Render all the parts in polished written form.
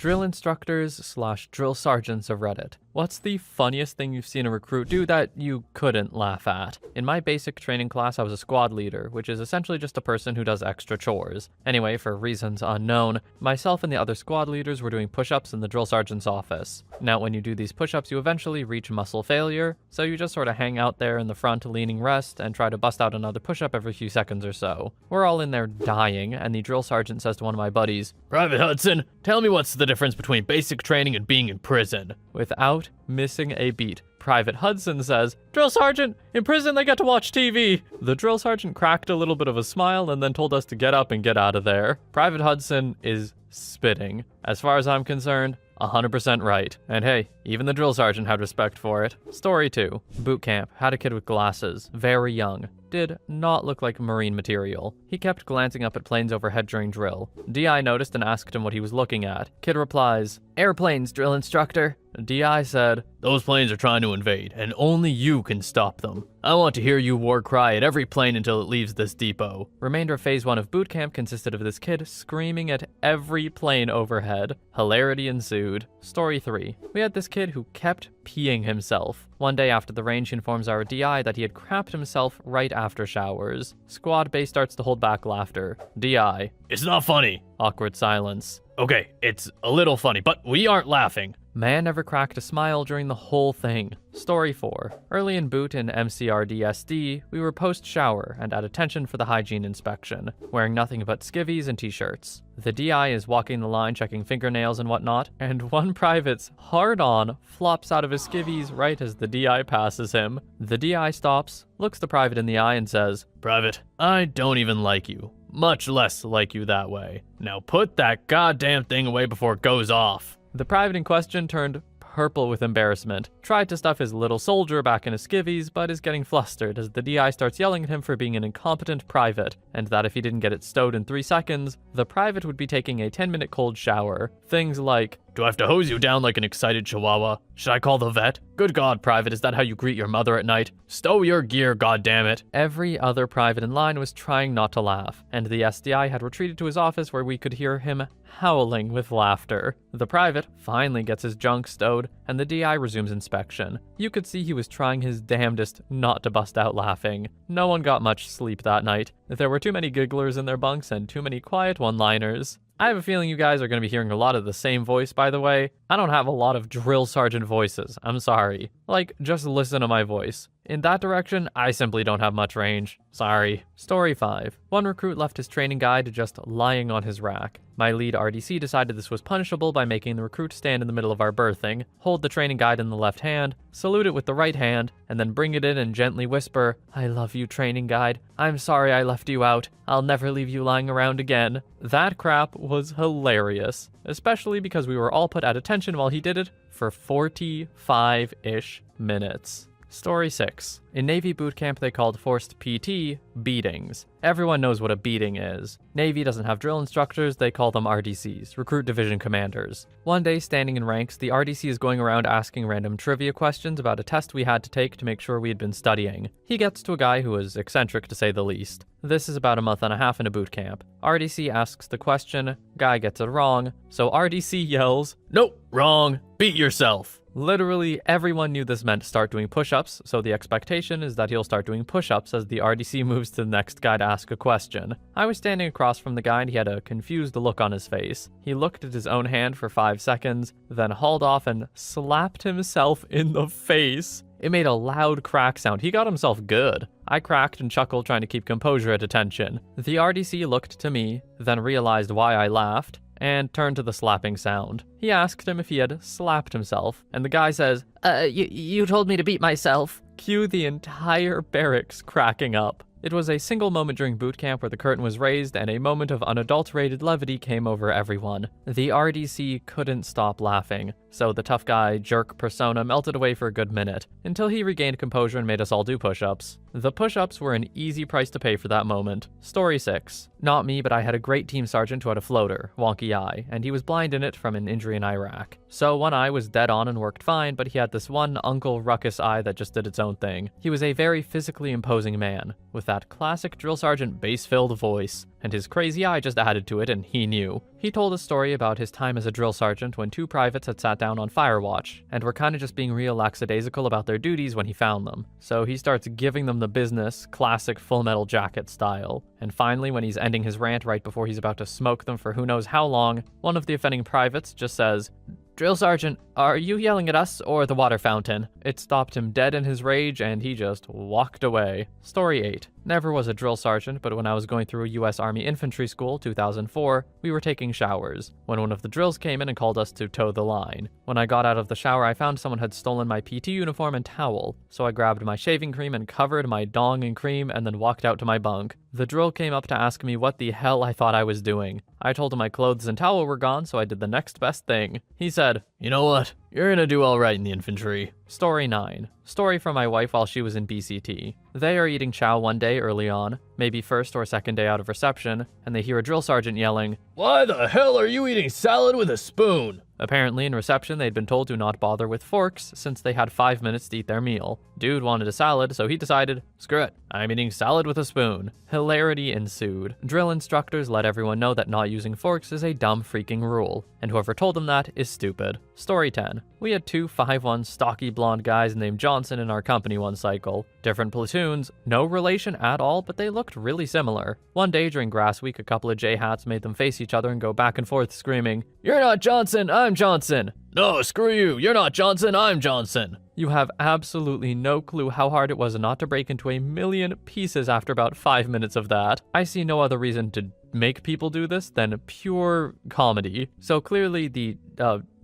Drill instructors / drill sergeants of Reddit. What's the funniest thing you've seen a recruit do that you couldn't laugh at? In my basic training class, I was a squad leader, which is essentially just a person who does extra chores. Anyway, for reasons unknown, myself and the other squad leaders were doing push-ups in the drill sergeant's office. Now, when you do these push-ups, you eventually reach muscle failure, so you just sort of hang out there in the front leaning rest and try to bust out another push-up every few seconds or so. We're all in there dying, and the drill sergeant says to one of my buddies, "Private Hudson, tell me what's the difference between basic training and being in prison?" Without missing a beat, Private Hudson says, "Drill Sergeant, in prison they get to watch TV." The drill sergeant cracked a little bit of a smile and then told us to get up and get out of there. Private Hudson is spitting. As far as I'm concerned, 100% right. And hey, even the drill sergeant had respect for it. Story 2. Boot camp. Had a kid with glasses. Very young. Did not look like marine material. He kept glancing up at planes overhead during drill. DI noticed and asked him what he was looking at. Kid replies, "Airplanes, drill instructor." DI said, "Those planes are trying to invade, and only you can stop them. I want to hear you war cry at every plane until it leaves this depot." Remainder of phase 1 of boot camp consisted of this kid screaming at every plane overhead. Hilarity ensued. Story 3. We had this kid who kept peeing himself. One day after the range, he informs our DI that he had crapped himself right after showers. Squad base starts to hold back laughter. DI, "It's not funny." Awkward silence. "Okay, it's a little funny, but we aren't laughing." Man never cracked a smile during the whole thing. Story 4. Early in boot in MCRDSD, we were post-shower and at attention for the hygiene inspection, wearing nothing but skivvies and t-shirts. The DI is walking the line checking fingernails and whatnot, and one private's hard-on flops out of his skivvies right as the DI passes him. The DI stops, looks the private in the eye and says, "Private, I don't even like you. Much less like you that way. Now put that goddamn thing away before it goes off." The private in question turned purple with embarrassment, tried to stuff his little soldier back in his skivvies, but is getting flustered as the DI starts yelling at him for being an incompetent private, and that if he didn't get it stowed in 3 seconds, the private would be taking a 10-minute cold shower. Things like, "Do I have to hose you down like an excited chihuahua? Should I call the vet? Good God, private, is that how you greet your mother at night? Stow your gear, goddammit." Every other private in line was trying not to laugh, and the SDI had retreated to his office where we could hear him howling with laughter. The private finally gets his junk stowed, and the DI resumes inspection. You could see he was trying his damnedest not to bust out laughing. No one got much sleep that night. There were too many gigglers in their bunks and too many quiet one-liners. I have a feeling you guys are going to be hearing a lot of the same voice, by the way. I don't have a lot of drill sergeant voices, I'm sorry. Like, just listen to my voice. In that direction, I simply don't have much range. Sorry. Story 5. One recruit left his training guide just lying on his rack. My lead RDC decided this was punishable by making the recruit stand in the middle of our berthing, hold the training guide in the left hand, salute it with the right hand, and then bring it in and gently whisper, "I love you, training guide. I'm sorry I left you out. I'll never leave you lying around again." That crap was hilarious, especially because we were all put at attention while he did it for 45-ish minutes. Story 6. In Navy boot camp, they called forced PT beatings. Everyone knows what a beating is. Navy doesn't have drill instructors, they call them RDCs, Recruit Division Commanders. One day, standing in ranks, the RDC is going around asking random trivia questions about a test we had to take to make sure we had been studying. He gets to a guy who was eccentric to say the least. This is about a month and a half into boot camp. RDC asks the question, guy gets it wrong, so RDC yells, "Nope, wrong, beat yourself." Literally everyone knew this meant start doing push-ups, so the expectation is that he'll start doing push-ups as the RDC moves to the next guy to ask a question. I was standing across from the guy and he had a confused look on his face. He looked at his own hand for 5 seconds, then hauled off and slapped himself in the face. It made a loud crack sound. He got himself good. I cracked and chuckled, trying to keep composure at attention. The RDC looked to me, then realized why I laughed, and turned to the slapping sound. He asked him if he had slapped himself, and the guy says, You told me to beat myself." Cue the entire barracks cracking up. It was a single moment during boot camp where the curtain was raised and a moment of unadulterated levity came over everyone. The RDC couldn't stop laughing, so the tough guy jerk persona melted away for a good minute, until he regained composure and made us all do push-ups. The push-ups were an easy price to pay for that moment. Story 6. Not me, but I had a great team sergeant who had a floater, wonky eye, and he was blind in it from an injury in Iraq. So one eye was dead on and worked fine, but he had this one Uncle Ruckus eye that just did its own thing. He was a very physically imposing man, with that classic drill sergeant bass-filled voice, and his crazy eye just added to it, and he knew. He He told a story about his time as a drill sergeant when 2 privates had sat down on fire watch, and were kinda just being real lackadaisical about their duties when he found them. So he starts giving them the business, classic Full Metal Jacket style. And finally, when he's ending his rant right before he's about to smoke them for who knows how long, one of the offending privates just says, "Drill Sergeant, are you yelling at us or the water fountain?" It stopped him dead in his rage and he just walked away. Story 8. Never was a drill sergeant, but when I was going through a US Army Infantry School, 2004, we were taking showers, when one of the drills came in and called us to toe the line. When I got out of the shower, I found someone had stolen my PT uniform and towel, so I grabbed my shaving cream and covered my dong in cream and then walked out to my bunk. The drill came up to ask me what the hell I thought I was doing. I told him my clothes and towel were gone, so I did the next best thing. He said, "You know what? You're gonna do alright in the infantry." Story 9. Story from my wife while she was in BCT. They are eating chow one day early on, maybe first or second day out of reception, and they hear a drill sergeant yelling, "Why the hell are you eating salad with a spoon?" Apparently in reception they'd been told to not bother with forks since they had 5 minutes to eat their meal. Dude wanted a salad, so he decided, screw it, I'm eating salad with a spoon. Hilarity ensued. Drill instructors let everyone know that not using forks is a dumb freaking rule, and whoever told them that is stupid. Story 10. We had 2 5'1" stocky blonde guys named Johnson in our company one cycle. Different platoons, no relation at all, but they looked really similar. One day during grass week, a couple of J-hats made them face each other and go back and forth screaming, "You're not Johnson, I'm Johnson." "No, screw you, you're not Johnson, I'm Johnson." You have absolutely no clue how hard it was not to break into a million pieces after about 5 minutes of that. I see no other reason to make people do this than pure comedy. So clearly the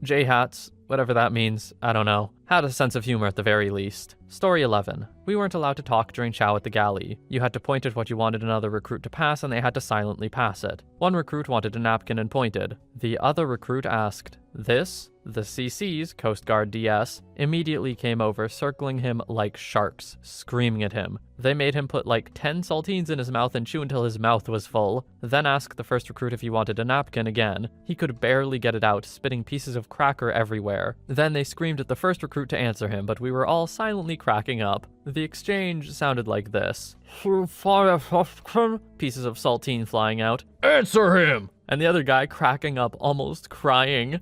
J-hats, whatever that means, I don't know, had a sense of humor at the very least. Story 11. We weren't allowed to talk during chow at the galley. You had to point at what you wanted another recruit to pass and they had to silently pass it. One recruit wanted a napkin and pointed. The other recruit asked, "This?" The CC's, Coast Guard DS, immediately came over, circling him like sharks, screaming at him. They made him put like 10 saltines in his mouth and chew until his mouth was full, then asked the first recruit if he wanted a napkin again. He could barely get it out, spitting pieces of cracker everywhere. Then they screamed at the first recruit to answer him, but we were all silently cracking up. The exchange sounded like this. Pieces of saltine flying out. "Answer him!" And the other guy cracking up, almost crying.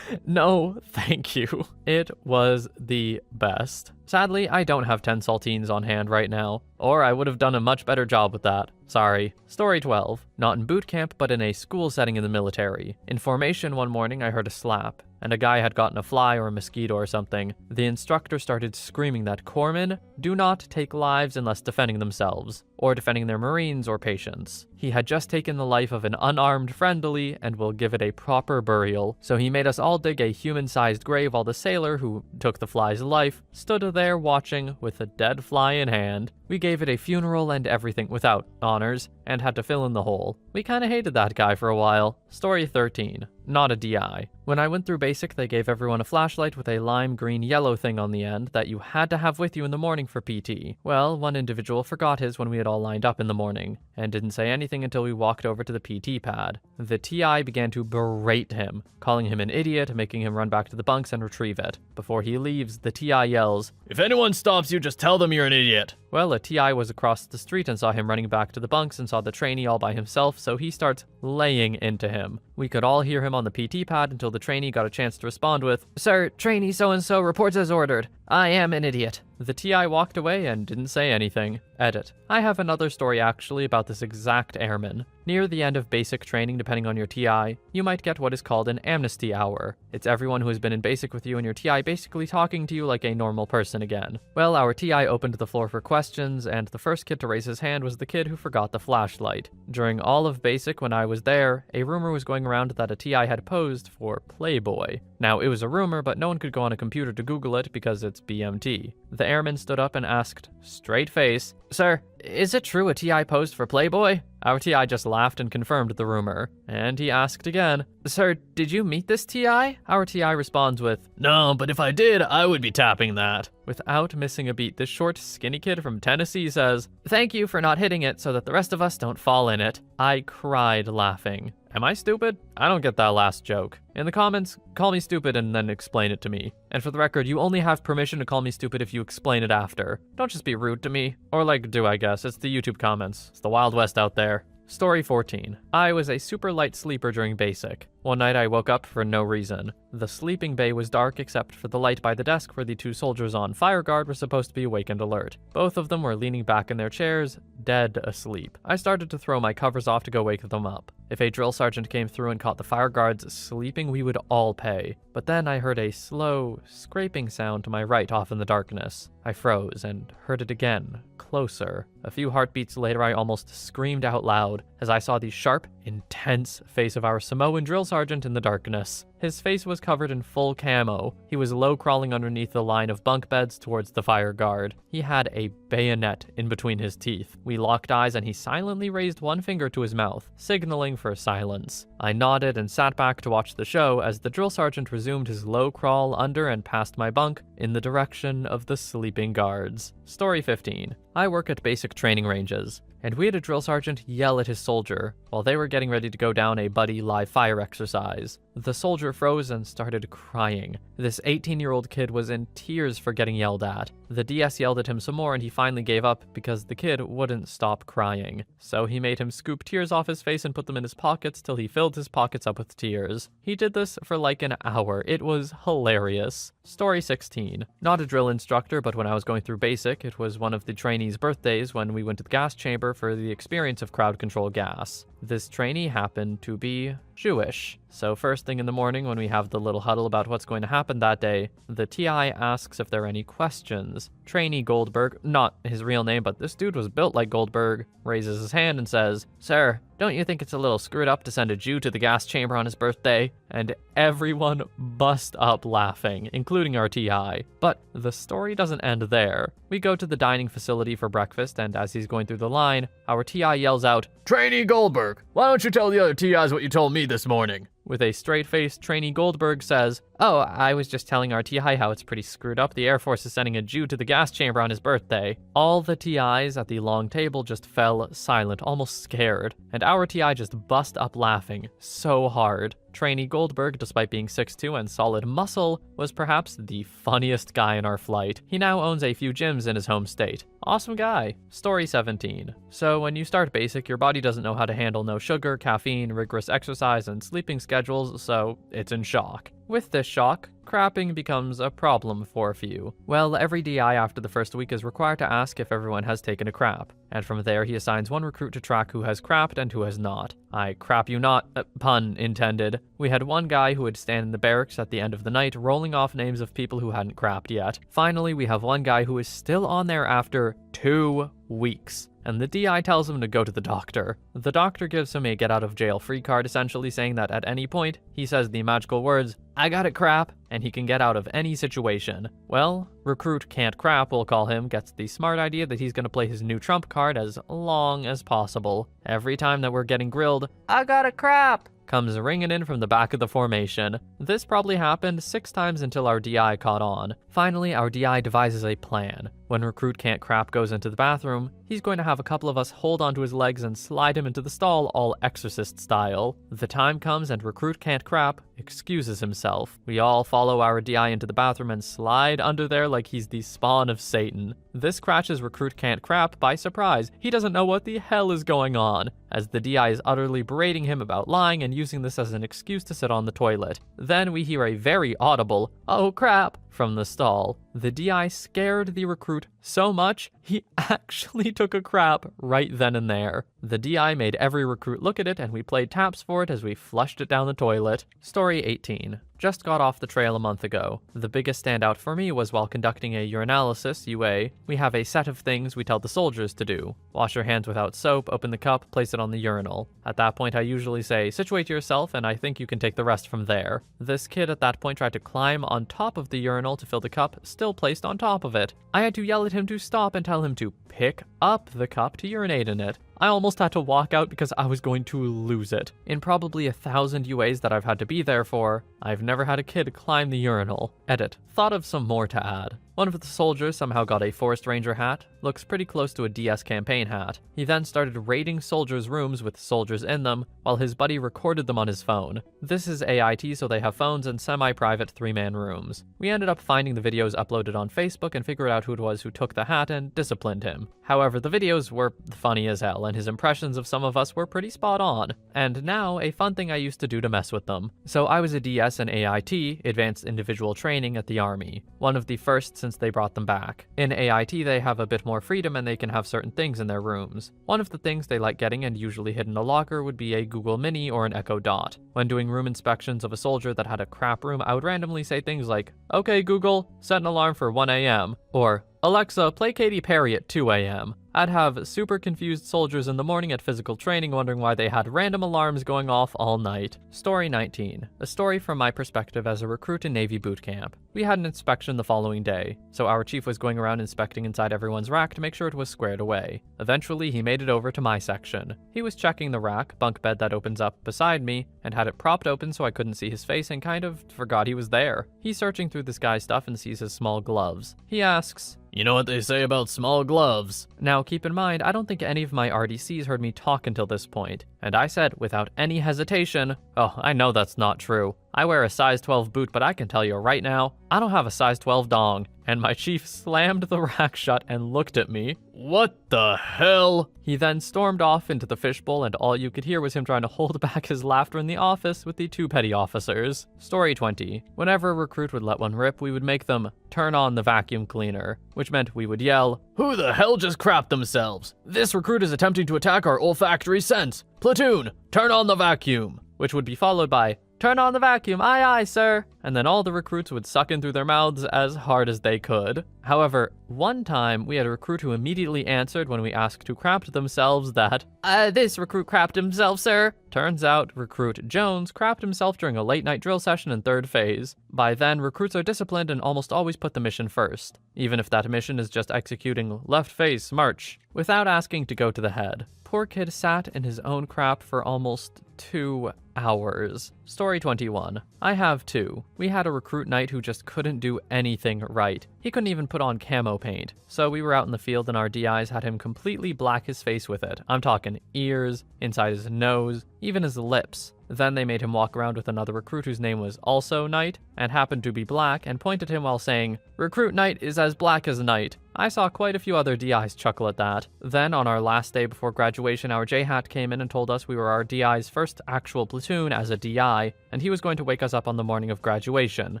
No, thank you. It was the best. Sadly, I don't have 10 saltines on hand right now, or I would have done a much better job with that. Sorry. Story 12. Not in boot camp, but in a school setting in the military. In formation one morning, I heard a slap, and a guy had gotten a fly or a mosquito or something. The instructor started screaming that corpsmen do not take lives unless defending themselves, or defending their Marines or patients. He had just taken the life of an unarmed friendly and will give it a proper burial, so he made us all dig a human-sized grave while the sailor who took the fly's life stood there watching with a dead fly in hand. We gave it a funeral and everything without honors, and had to fill in the hole. We kinda hated that guy for a while. Story 13. Not a DI. When I went through basic, they gave everyone a flashlight with a lime green yellow thing on the end that you had to have with you in the morning for PT. Well, one individual forgot his when we had all lined up in the morning, and didn't say anything until we walked over to the PT pad. The TI began to berate him, calling him an idiot, making him run back to the bunks and retrieve it. Before he leaves, the TI yells, "If anyone stops you, just tell them you're an idiot." Well, a TI was across the street and saw him running back to the bunks and saw the trainee all by himself, so he starts laying into him. We could all hear him on the PT pad until the trainee got a chance to respond with, "Sir, trainee so-and-so reports as ordered. I am an idiot." The TI walked away and didn't say anything. Edit. I have another story actually about this exact airman. Near the end of basic training, depending on your TI, you might get what is called an amnesty hour. It's everyone who has been in basic with you and your TI basically talking to you like a normal person again. Well, our TI opened the floor for questions, and the first kid to raise his hand was the kid who forgot the flashlight. During all of basic when I was there, a rumor was going around that a TI had posed for Playboy. Now, it was a rumor, but no one could go on a computer to Google it because it's BMT. The airman stood up and asked, straight face, "Sir, is it true a TI posed for Playboy?" Our TI just laughed and confirmed the rumor. And he asked again, "Sir, did you meet this TI?" Our TI responds with, "No, but if I did, I would be tapping that." Without missing a beat, this short, skinny kid from Tennessee says, "Thank you for not hitting it so that the rest of us don't fall in it." I cried laughing. Am I stupid? I don't get that last joke. In the comments, call me stupid and then explain it to me. And for the record, you only have permission to call me stupid if you explain it after. Don't just be rude to me. Or like, do I guess. It's the YouTube comments. It's the Wild West out there. Story 14. I was a super light sleeper during basic. One night I woke up for no reason. The sleeping bay was dark except for the light by the desk where the two soldiers on fire guard were supposed to be awake and alert. Both of them were leaning back in their chairs, dead asleep. I started to throw my covers off to go wake them up. If a drill sergeant came through and caught the fire guards sleeping, we would all pay. But then I heard a slow, scraping sound to my right off in the darkness. I froze and heard it again, closer. A few heartbeats later, I almost screamed out loud as I saw the sharp, intense face of our Samoan drill sergeant in the darkness. His face was covered in full camo. He was low crawling underneath the line of bunk beds towards the fire guard. He had a bayonet in between his teeth. We locked eyes and he silently raised one finger to his mouth, signaling for silence. I nodded and sat back to watch the show as the drill sergeant resumed his low crawl under and past my bunk in the direction of the sleeping guards. Story 15. I work at basic training ranges, and we had a drill sergeant yell at his soldier while they were getting ready to go down a buddy live fire exercise. The soldier froze and started crying. This 18-year-old kid was in tears for getting yelled at. The DS yelled at him some more and he finally gave up because the kid wouldn't stop crying. So he made him scoop tears off his face and put them in his pockets till he filled his pockets up with tears. He did this for like an hour. It was hilarious. Story 16. Not a drill instructor, but when I was going through basic, it was one of the trainees' birthdays when we went to the gas chamber for the experience of crowd control gas. This trainee happened to be Jewish. So first thing in the morning when we have the little huddle about what's going to happen that day, the TI asks if there are any questions. Trainee Goldberg, not his real name, but this dude was built like Goldberg, raises his hand and says, "Sir, don't you think it's a little screwed up to send a Jew to the gas chamber on his birthday?" And everyone bust up laughing, including our TI. But the story doesn't end there. We go to the dining facility for breakfast, and as he's going through the line, our TI yells out, "Trainee Goldberg, why don't you tell the other TIs what you told me this morning?" With a straight-faced, Trainee Goldberg says, "Oh, I was just telling our TI how it's pretty screwed up. The Air Force is sending a Jew to the gas chamber on his birthday." All the TIs at the long table just fell silent, almost scared, and our TI just bust up laughing so hard. Trainee Goldberg, despite being 6'2" and solid muscle, was perhaps the funniest guy in our flight. He now owns a few gyms in his home state. Awesome guy. Story 17. So when you start basic, your body doesn't know how to handle no sugar, caffeine, rigorous exercise, and sleeping schedules, so it's in shock. With this shock, crapping becomes a problem for a few. Well, every DI after the first week is required to ask if everyone has taken a crap, and from there he assigns one recruit to track who has crapped and who has not. I crap you not, pun intended. We had one guy who would stand in the barracks at the end of the night rolling off names of people who hadn't crapped yet. Finally, we have one guy who is still on there after 2 weeks. And the DI tells him to go to the doctor. The doctor gives him a get-out-of-jail-free card, essentially saying that at any point, he says the magical words, "I got it crap," and he can get out of any situation. Well, Recruit Can't Crap, we'll call him, gets the smart idea that he's gonna play his new trump card as long as possible. Every time that we're getting grilled, "I got it crap," comes ringing in from the back of the formation. This probably happened 6 times until our DI caught on. Finally, our DI devises a plan. When Recruit Can't Crap goes into the bathroom, he's going to have a couple of us hold onto his legs and slide him into the stall all Exorcist style. The time comes and Recruit Can't Crap excuses himself. We all follow our DI into the bathroom and slide under there like he's the spawn of Satan. This catches Recruit Can't Crap by surprise. He doesn't know what the hell is going on, as the DI is utterly berating him about lying and using this as an excuse to sit on the toilet. Then we hear a very audible, "Oh crap," from the stall. The DI scared the recruit so much, he actually took a crap right then and there. The DI made every recruit look at it, and we played taps for it as we flushed it down the toilet. Story 18. Just got off the trail a month ago. The biggest standout for me was while conducting a urinalysis, UA, we have a set of things we tell the soldiers to do. Wash your hands without soap, open the cup, place it on the urinal. At that point, I usually say, "Situate yourself, and I think you can take the rest from there." This kid at that point tried to climb on top of the urinal to fill the cup, still placed on top of it. I had to yell at him to stop and tell him to pick up the cup to urinate in it. I almost had to walk out because I was going to lose it. In probably 1,000 UAs that I've had to be there for, I've never had a kid climb the urinal. Edit. Thought of some more to add. One of the soldiers somehow got a Forest Ranger hat. Looks pretty close to a DS campaign hat. He then started raiding soldiers' rooms with soldiers in them, while his buddy recorded them on his phone. This is AIT, so they have phones and semi-private 3-man rooms. We ended up finding the videos uploaded on Facebook and figured out who it was who took the hat and disciplined him. However, the videos were funny as hell, and his impressions of some of us were pretty spot on. And now, a fun thing I used to do to mess with them. So I was a DS in AIT, Advanced Individual Training, at the Army. One of the first since they brought them back. In AIT, they have a bit more freedom and they can have certain things in their rooms. One of the things they like getting and usually hid in a locker would be a Google Mini or an Echo Dot. When doing room inspections of a soldier that had a crap room, I would randomly say things like, "Okay Google, set an alarm for 1 a.m. or "Alexa, play Katy Perry at 2 a.m. I'd have super confused soldiers in the morning at physical training wondering why they had random alarms going off all night. Story 19. A story from my perspective as a recruit in Navy boot camp. We had an inspection the following day, so our chief was going around inspecting inside everyone's rack to make sure it was squared away. Eventually, he made it over to my section. He was checking the rack, bunk bed that opens up beside me, and had it propped open so I couldn't see his face and kind of forgot he was there. He's searching through this guy's stuff and sees his small gloves. He asks, "You know what they say about small gloves?" Now, keep in mind, I don't think any of my RDCs heard me talk until this point, and I said, without any hesitation, "Oh, I know that's not true. I wear a size 12 boot, but I can tell you right now, I don't have a size 12 dong." And my chief slammed the rack shut and looked at me. "What the hell?" He then stormed off into the fishbowl, and all you could hear was him trying to hold back his laughter in the office with the 2 petty officers. Story 20. Whenever a recruit would let one rip, we would make them turn on the vacuum cleaner, which meant we would yell, "Who the hell just crapped themselves? This recruit is attempting to attack our olfactory sense. Platoon, turn on the vacuum," which would be followed by, "Turn on the vacuum, aye aye, sir," and then all the recruits would suck in through their mouths as hard as they could. However, one time we had a recruit who immediately answered when we asked who crapped themselves that, "This recruit crapped himself, sir." Turns out, recruit Jones crapped himself during a late night drill session in 3rd phase. By then, recruits are disciplined and almost always put the mission first, even if that mission is just executing left face march, without asking to go to the head. Poor kid sat in his own crap for almost 2 hours. Story 21. I have 2. We had a recruit night who just couldn't do anything right. He couldn't even put on camo paint. So we were out in the field and our DIs had him completely black his face with it. I'm talking ears, inside his nose, even his lips. Then they made him walk around with another recruit whose name was also Knight and happened to be black and pointed at him while saying, "Recruit Knight is as black as night." I saw quite a few other DIs chuckle at that. Then on our last day before graduation, our J-Hat came in and told us we were our DI's first actual platoon as a DI, and he was going to wake us up on the morning of graduation.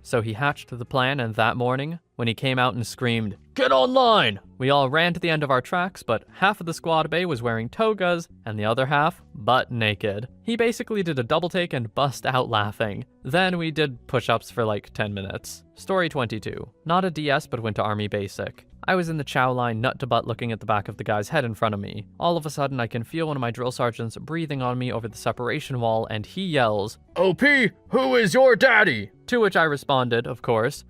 So he hatched the plan, and that morning, when he came out and screamed, "Get online!" we all ran to the end of our tracks, but half of the squad bay was wearing togas, and the other half butt naked. He basically did a double take and bust out laughing. Then we did push-ups for like 10 minutes. Story 22. Not a DS, but went to Army Basic. I was in the chow line, nut to butt, looking at the back of the guy's head in front of me. All of a sudden, I can feel one of my drill sergeants breathing on me over the separation wall, and he yells, "OP, who is your daddy?" To which I responded, of course,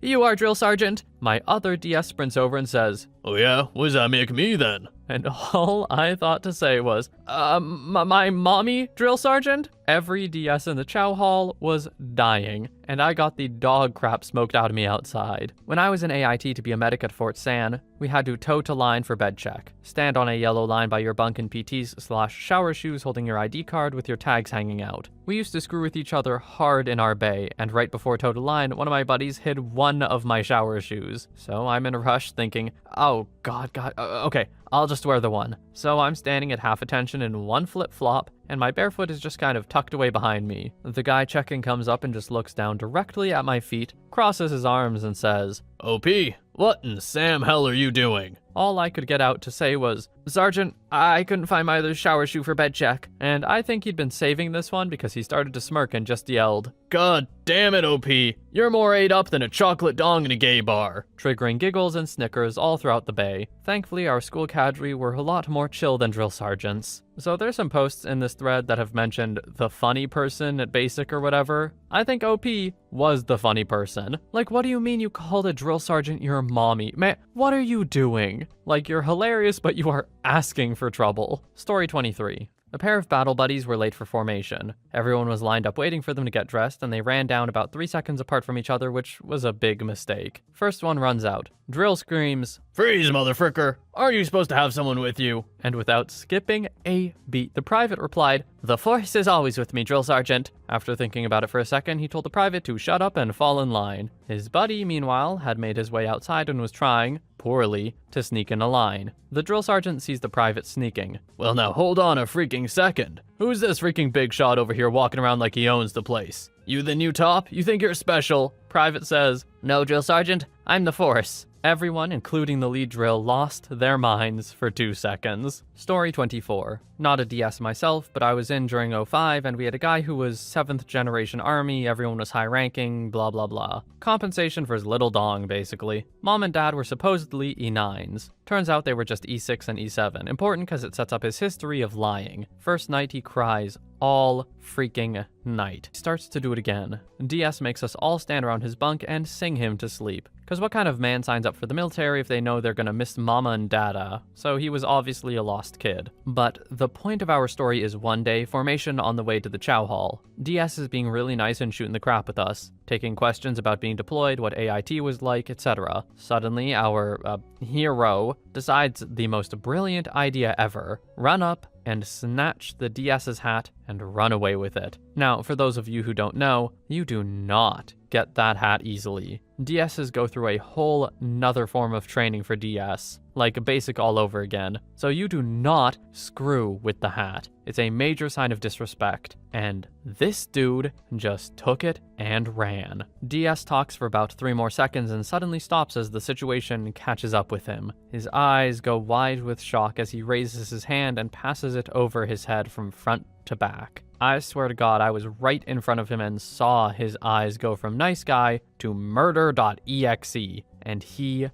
"You are, drill sergeant." My other DS sprints over and says, "Oh yeah? What does that make me then?" And all I thought to say was, my mommy, drill sergeant?" Every DS in the chow hall was dying, and I got the dog crap smoked out of me outside. When I was in AIT to be a medic at Fort San, we had to toe to line for bed check. Stand on a yellow line by your bunk in PTs/shower shoes holding your ID card with your tags hanging out. We used to screw with each other hard in our bay, and right before toe to line, one of my buddies hid one of my shower shoes. So I'm in a rush thinking, oh god, okay, I'll just wear the one. So I'm standing at half attention in one flip-flop, and my barefoot is just kind of tucked away behind me. The guy checking comes up and just looks down directly at my feet, crosses his arms and says, "OP, what in Sam hell are you doing?" All I could get out to say was, "Sergeant, I couldn't find my other shower shoe for bed check." And I think he'd been saving this one because he started to smirk and just yelled, "God damn it, OP. You're more ate up than a chocolate dong in a gay bar," triggering giggles and snickers all throughout the bay. Thankfully, our school cadre were a lot more chill than drill sergeants. So there's some posts in this thread that have mentioned the funny person at basic or whatever. I think OP was the funny person. Like, what do you mean you called a drill sergeant your mommy? Man, what are you doing? Like, you're hilarious, but you are asking for trouble. Story 23. A pair of battle buddies were late for formation. Everyone was lined up waiting for them to get dressed, and they ran down about 3 seconds apart from each other, which was a big mistake. First one runs out. Drill screams, "Freeze, motherfricker! Aren't you supposed to have someone with you?" And without skipping a beat, the private replied, "The force is always with me, drill sergeant." After thinking about it for a second, he told the private to shut up and fall in line. His buddy, meanwhile, had made his way outside and was trying, poorly, to sneak in a line. The drill sergeant sees the private sneaking. Well, now hold on a freaking second. Who's this freaking big shot over here walking around like he owns the place? You the new top? You think you're special? Private says, no, drill sergeant, I'm the force. Everyone, including the lead drill, lost their minds for 2 seconds. Story 24. Not a DS myself, but I was in during 05, and we had a guy who was 7th generation army, everyone was high ranking, blah blah blah. Compensation for his little dong, basically. Mom and dad were supposedly E9s. Turns out they were just E6 and E7. Important because it sets up his history of lying. First night he cries all freaking night. He starts to do it again. DS makes us all stand around his bunk and sing him to sleep. Because what kind of man signs up for the military if they know they're gonna miss mama and dada? So he was obviously a lost kid. But the point of our story is one day, formation on the way to the chow hall. DS is being really nice and shooting the crap with us, taking questions about being deployed, what AIT was like, etc. Suddenly, our hero decides the most brilliant idea ever. Run up and snatch the DS's hat and run away with it. Now, for those of you who don't know, you do not get that hat easily. DSs go through a whole nother form of training for DS, like basic all over again. So you do not screw with the hat. It's a major sign of disrespect. And this dude just took it and ran. DS talks for about 3 more seconds and suddenly stops as the situation catches up with him. His eyes go wide with shock as he raises his hand and passes it over his head from front to back. I swear to God, I was right in front of him and saw his eyes go from nice guy to murder.exe, and he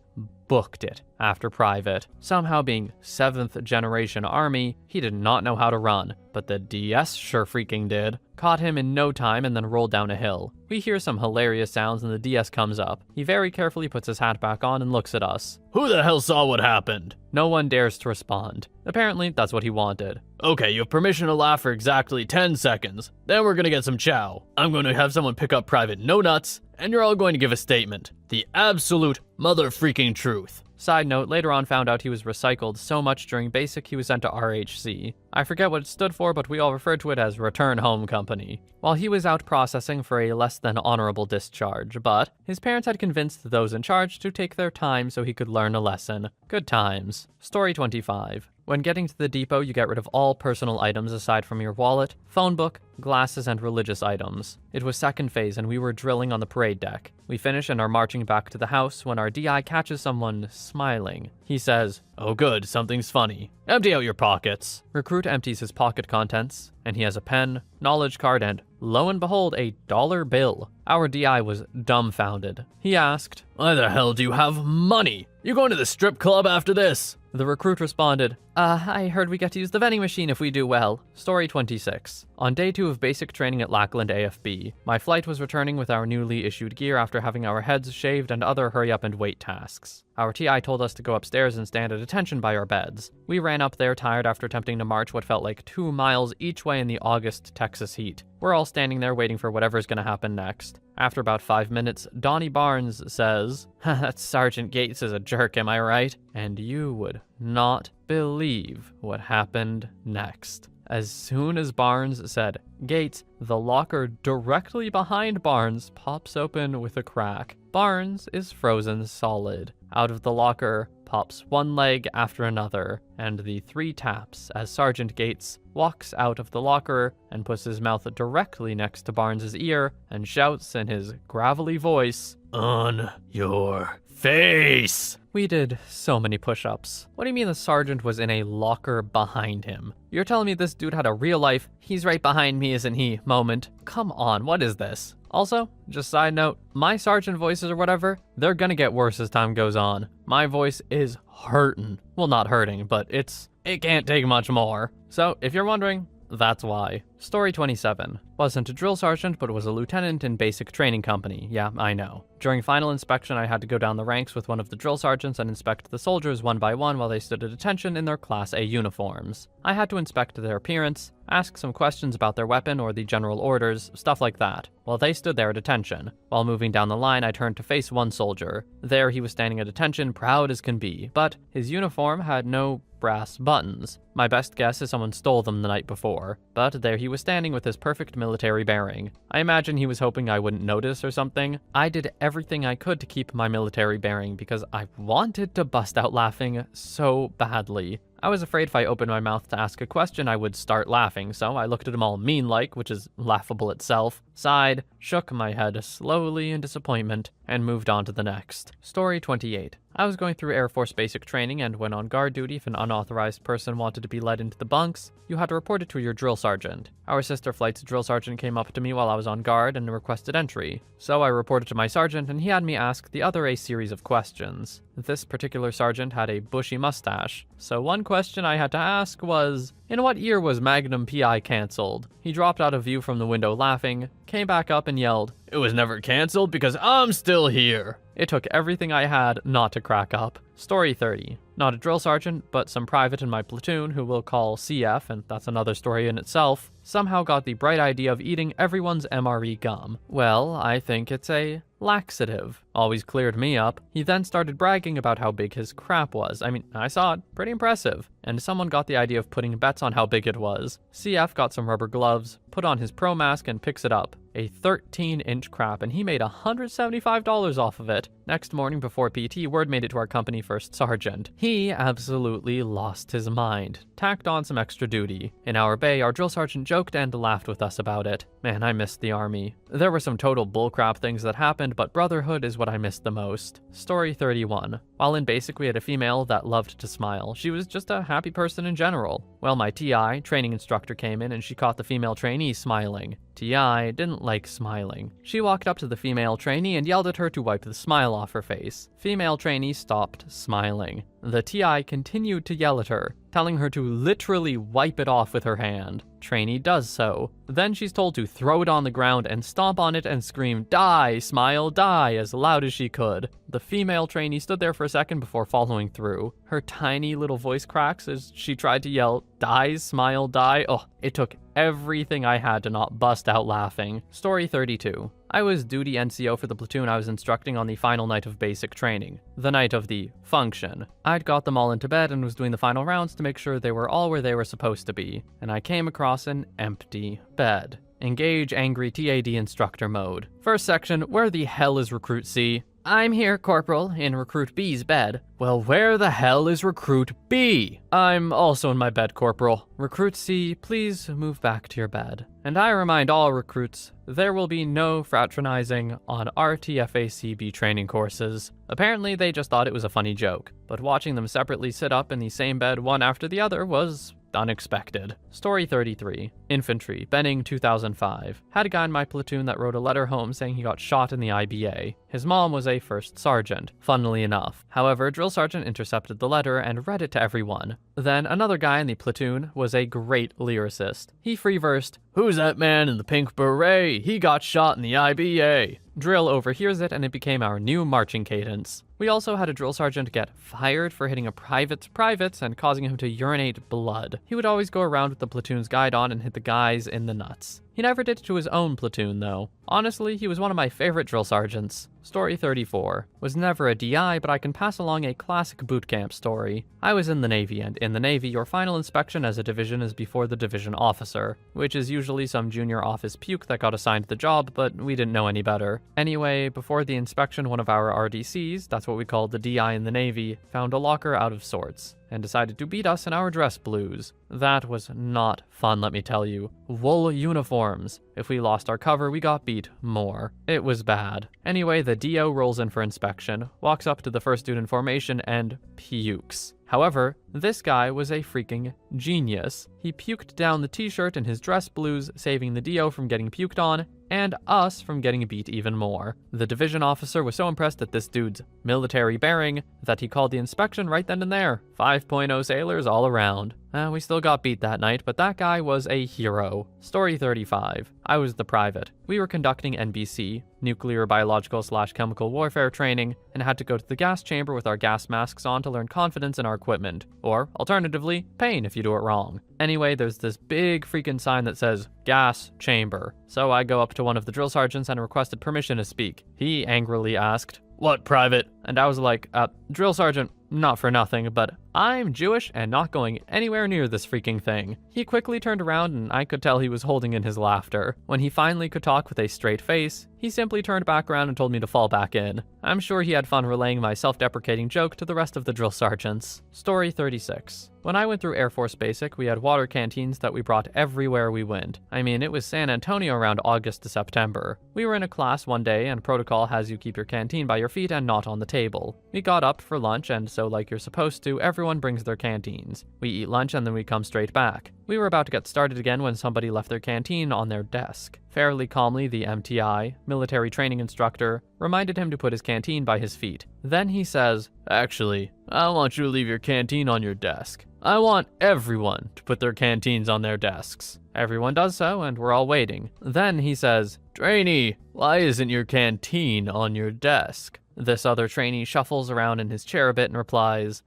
booked it after private. Somehow being 7th generation army, he did not know how to run, but the DS sure freaking did. Caught him in no time and then rolled down a hill. We hear some hilarious sounds and the DS comes up. He very carefully puts his hat back on and looks at us. Who the hell saw what happened? No one dares to respond. Apparently, that's what he wanted. Okay, you have permission to laugh for exactly 10 seconds. Then we're gonna get some chow. I'm gonna have someone pick up Private No Nuts, and you're all going to give a statement. The absolute mother freaking truth. Side note, later on found out he was recycled so much during basic he was sent to RHC. I forget what it stood for, but we all referred to it as Return Home Company. While he was out processing for a less than honorable discharge, but his parents had convinced those in charge to take their time so he could learn a lesson. Good times. Story 25. When getting to the depot, you get rid of all personal items aside from your wallet, phone book, glasses, and religious items. It was second phase and we were drilling on the parade deck. We finish and are marching back to the house when our DI catches someone smiling. He says, "Oh good, something's funny. Empty out your pockets." Recruit empties his pocket contents, and he has a pen, knowledge card, and lo and behold, a dollar bill. Our DI was dumbfounded. He asked, "Why the hell do you have money? You going to the strip club after this?" The recruit responded, I heard we get to use the vending machine if we do well. Story 26. On day 2 of basic training at Lackland AFB, my flight was returning with our newly issued gear after having our heads shaved and other hurry up and wait tasks. Our TI told us to go upstairs and stand at attention by our beds. We ran up there tired after attempting to march what felt like 2 miles each way in the August Texas heat. We're all standing there waiting for whatever's gonna happen next. After about 5 minutes, Donnie Barnes says, "That Sergeant Gates is a jerk, am I right?" And you would not believe what happened next. As soon as Barnes said Gates, the locker directly behind Barnes pops open with a crack. Barnes is frozen solid. Out of the locker pops one leg after another, and the 3 taps as Sergeant Gates walks out of the locker and puts his mouth directly next to Barnes's ear and shouts in his gravelly voice, "On your face!" We did so many push-ups. What do you mean the sergeant was in a locker behind him? You're telling me this dude had a real life, "he's right behind me, isn't he" moment? Come on, what is this? Also, just side note, my sergeant voices or whatever, they're gonna get worse as time goes on. My voice is hurtin'. Well, not hurting, but it can't take much more. So, if you're wondering, that's why. Story 27. Wasn't a drill sergeant, but was a lieutenant in basic training company. Yeah, I know. During final inspection, I had to go down the ranks with one of the drill sergeants and inspect the soldiers one by one while they stood at attention in their Class A uniforms. I had to inspect their appearance, ask some questions about their weapon or the general orders, stuff like that, while they stood there at attention. While moving down the line, I turned to face one soldier. There he was standing at attention, proud as can be, but his uniform had no brass buttons. My best guess is someone stole them the night before, but there he he was standing with his perfect military bearing. I imagine he was hoping I wouldn't notice or something. I did everything I could to keep my military bearing because I wanted to bust out laughing so badly. I was afraid if I opened my mouth to ask a question, I would start laughing, so I looked at him all mean-like, which is laughable itself, sighed, shook my head slowly in disappointment, and moved on to the next. Story 28. I was going through Air Force basic training, and when on guard duty, if an unauthorized person wanted to be led into the bunks, you had to report it to your drill sergeant. Our sister flight's drill sergeant came up to me while I was on guard and requested entry. So I reported to my sergeant, and he had me ask the other a series of questions. This particular sergeant had a bushy mustache, so one question I had to ask was, in what year was Magnum PI cancelled? He dropped out of view from the window laughing, came back up and yelled, "It was never cancelled because I'm still here." It took everything I had not to crack up. Story 30. Not a drill sergeant, but some private in my platoon who we'll call CF, and that's another story in itself, somehow got the bright idea of eating everyone's MRE gum. Well, I think it's a laxative. Always cleared me up. He then started bragging about how big his crap was. I mean, I saw it. Pretty impressive. And someone got the idea of putting bets on how big it was. CF got some rubber gloves, put on his pro mask, and picks it up. A 13-inch crap, and he made $175 off of it. Next morning before PT, word made it to our company first sergeant. He absolutely lost his mind. Tacked on some extra duty. In our bay, our drill sergeant joked and laughed with us about it. Man, I missed the army. There were some total bullcrap things that happened, but brotherhood is what I missed the most. Story 31. While in basic, we had a female that loved to smile. She was just a happy person in general. Well, my TI, training instructor, came in and she caught the female trainee smiling. TI didn't like smiling. She walked up to the female trainee and yelled at her to wipe the smile off her face. Female trainee stopped smiling. The TI continued to yell at her, telling her to literally wipe it off with her hand. Trainee does so. Then she's told to throw it on the ground and stomp on it and scream, "Die, smile, die," as loud as she could. The female trainee stood there for a second before following through. Her tiny little voice cracks as she tried to yell, "Die, smile, die." Oh, it took everything I had to not bust out laughing. Story 32. I was duty NCO for the platoon I was instructing on the final night of basic training. The night of the function. I'd got them all into bed and was doing the final rounds to make sure they were all where they were supposed to be, and I came across an empty bed. Engage angry TAD instructor mode. First section, where the hell is Recruit C? I'm here, Corporal, in Recruit B's bed. Well, where the hell is Recruit B? I'm also in my bed, Corporal. Recruit C, please move back to your bed. And I remind all recruits, there will be no fraternizing on RTFACB training courses. Apparently, they just thought it was a funny joke, but watching them separately sit up in the same bed one after the other was unexpected. Story 33. Infantry, Benning 2005. Had a guy in my platoon that wrote a letter home saying he got shot in the IBA. His mom was a first sergeant, funnily enough. However, drill sergeant intercepted the letter and read it to everyone. Then another guy in the platoon was a great lyricist. He free-versed, "Who's that man in the pink beret? He got shot in the IBA." Drill overhears it and it became our new marching cadence. We also had a drill sergeant get fired for hitting a private's privates and causing him to urinate blood. He would always go around with the platoon's guide on and hit the guys in the nuts. He never did it to his own platoon, though. Honestly, he was one of my favorite drill sergeants. Story 34. Was never a DI, but I can pass along a classic boot camp story. I was in the Navy, and in the Navy, your final inspection as a division is before the division officer, which is usually some junior office puke that got assigned the job, but we didn't know any better. Anyway, before the inspection, one of our RDCs, that's what we call the DI in the Navy, found a locker out of sorts and decided to beat us in our dress blues. That was not fun, let me tell you. Wool uniforms. If we lost our cover, we got beat more. It was bad. Anyway, the DO rolls in for inspection, walks up to the first dude in formation, and pukes. However, this guy was a freaking genius. He puked down the t-shirt in his dress blues, saving the DO from getting puked on, and us from getting beat even more. The division officer was so impressed at this dude's military bearing that he called the inspection right then and there. 5.0 sailors all around. We still got beat that night, but that guy was a hero. Story 35. I was the private. We were conducting NBC, nuclear, biological/chemical warfare training, and had to go to the gas chamber with our gas masks on to learn confidence in our equipment. Or, alternatively, pain if you do it wrong. Anyway, there's this big freaking sign that says, gas chamber. So I go up to one of the drill sergeants and requested permission to speak. He angrily asked, "What, private? And I was like, drill sergeant, not for nothing, but I'm Jewish and not going anywhere near this freaking thing. He quickly turned around and I could tell he was holding in his laughter. When he finally could talk with a straight face, he simply turned back around and told me to fall back in. I'm sure he had fun relaying my self-deprecating joke to the rest of the drill sergeants. Story 36. When I went through Air Force Basic, we had water canteens that we brought everywhere we went. I mean, it was San Antonio around August to September. We were in a class one day and protocol has you keep your canteen by your feet and not on the table. We got up for lunch and so like you're supposed to, everyone brings their canteens. We eat lunch and then we come straight back. We were about to get started again when somebody left their canteen on their desk. Fairly calmly, the MTI, military training instructor, reminded him to put his canteen by his feet. Then he says, "Actually, I want you to leave your canteen on your desk. I want everyone to put their canteens on their desks." Everyone does so, and we're all waiting. Then he says, "Trainee, why isn't your canteen on your desk?" This other trainee shuffles around in his chair a bit and replies,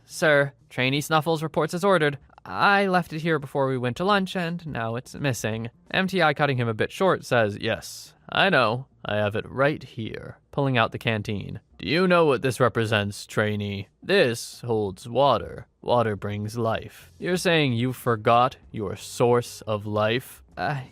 Sir, Trainee Snuffles reports as ordered. I left it here before we went to lunch, and now it's missing." MTI, cutting him a bit short, says, "Yes, I know. I have it right here," pulling out the canteen. "Do you know what this represents, trainee? This holds water. Water brings life. You're saying you forgot your source of life?"